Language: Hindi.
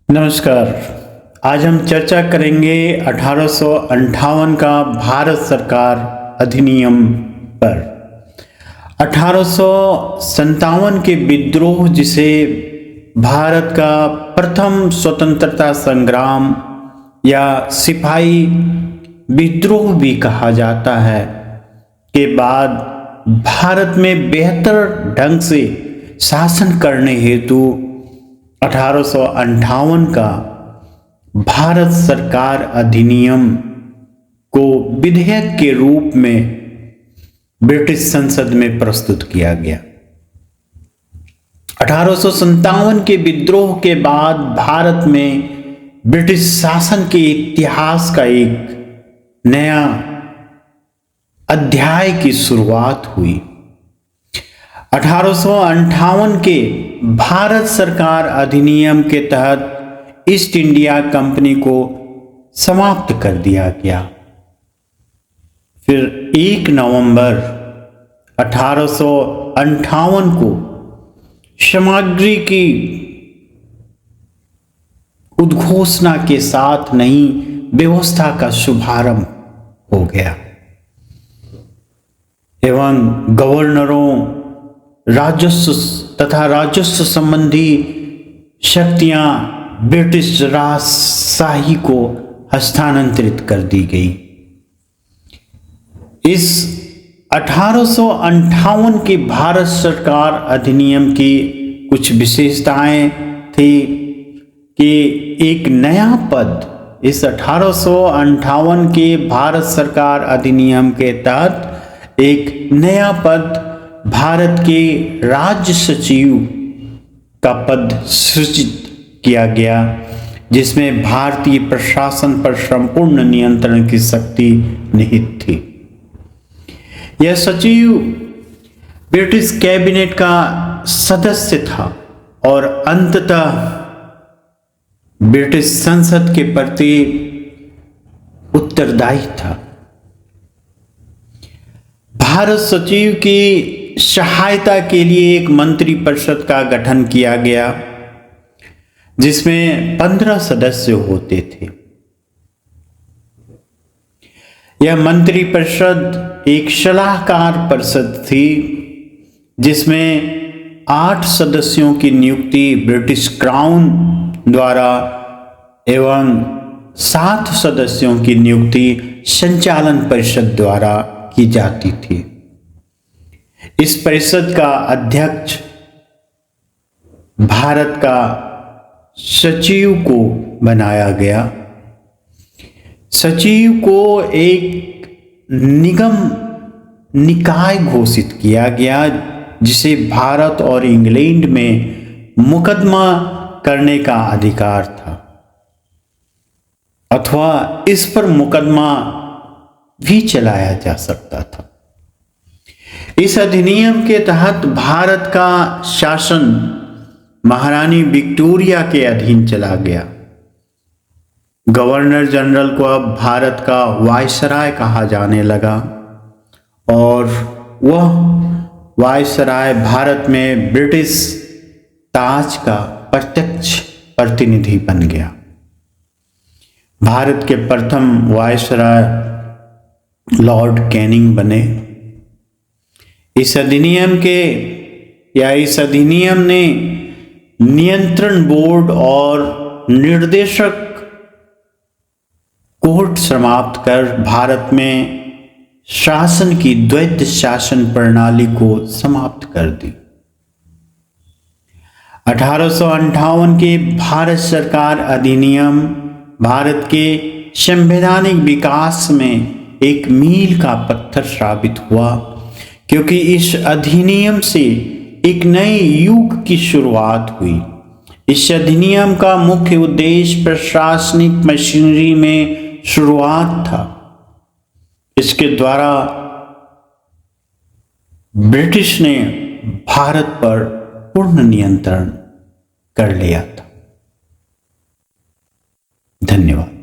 नमस्कार। आज हम चर्चा करेंगे 1858 का भारत सरकार अधिनियम पर। 1857 के विद्रोह, जिसे भारत का प्रथम स्वतंत्रता संग्राम या सिपाही विद्रोह भी कहा जाता है, के बाद भारत में बेहतर ढंग से शासन करने हेतु 1858 का भारत सरकार अधिनियम को विधेयक के रूप में ब्रिटिश संसद में प्रस्तुत किया गया। 1857 के विद्रोह के बाद भारत में ब्रिटिश शासन के इतिहास का एक नया अध्याय की शुरुआत हुई। 1858 के भारत सरकार अधिनियम के तहत ईस्ट इंडिया कंपनी को समाप्त कर दिया गया। फिर 1 नवंबर 1858 को सामग्री की उद्घोषणा के साथ नई व्यवस्था का शुभारंभ हो गया एवं गवर्नरों, राजस्व तथा राजस्व संबंधी शक्तियां ब्रिटिश राजशाही को हस्तांतरित कर दी गई। इस 1858 के भारत सरकार अधिनियम की कुछ विशेषताएं थी कि एक नया पद, इस 1858 के भारत सरकार अधिनियम के तहत एक नया पद भारत के राज्य सचिव का पद सृजित किया गया, जिसमें भारतीय प्रशासन पर संपूर्ण नियंत्रण की शक्ति निहित थी। यह सचिव ब्रिटिश कैबिनेट का सदस्य था और अंततः ब्रिटिश संसद के प्रति उत्तरदायी था। भारत सचिव की सहायता के लिए एक मंत्रिपरिषद का गठन किया गया, जिसमें 15 सदस्य होते थे। यह मंत्रिपरिषद एक सलाहकार परिषद थी, जिसमें 8 सदस्यों की नियुक्ति ब्रिटिश क्राउन द्वारा एवं 7 सदस्यों की नियुक्ति संचालन परिषद द्वारा की जाती थी। इस परिषद का अध्यक्ष भारत का सचिव को बनाया गया। सचिव को एक निकाय घोषित किया गया, जिसे भारत और इंग्लैंड में मुकदमा करने का अधिकार था अथवा इस पर मुकदमा भी चलाया जा सकता था। इस अधिनियम के तहत भारत का शासन महारानी विक्टोरिया के अधीन चला गया। गवर्नर जनरल को अब भारत का वायसराय कहा जाने लगा और वह वायसराय भारत में ब्रिटिश ताज का प्रत्यक्ष प्रतिनिधि बन गया। भारत के प्रथम वायसराय लॉर्ड कैनिंग बने। इस अधिनियम ने नियंत्रण बोर्ड और निर्देशक कोर्ट समाप्त कर भारत में शासन की द्वैत शासन प्रणाली को समाप्त कर दी। 1858 के भारत सरकार अधिनियम भारत के संवैधानिक विकास में एक मील का पत्थर साबित हुआ, क्योंकि इस अधिनियम से एक नए युग की शुरुआत हुई। इस अधिनियम का मुख्य उद्देश्य प्रशासनिक मशीनरी में शुरुआत था। इसके द्वारा ब्रिटिश ने भारत पर पूर्ण नियंत्रण कर लिया था। धन्यवाद।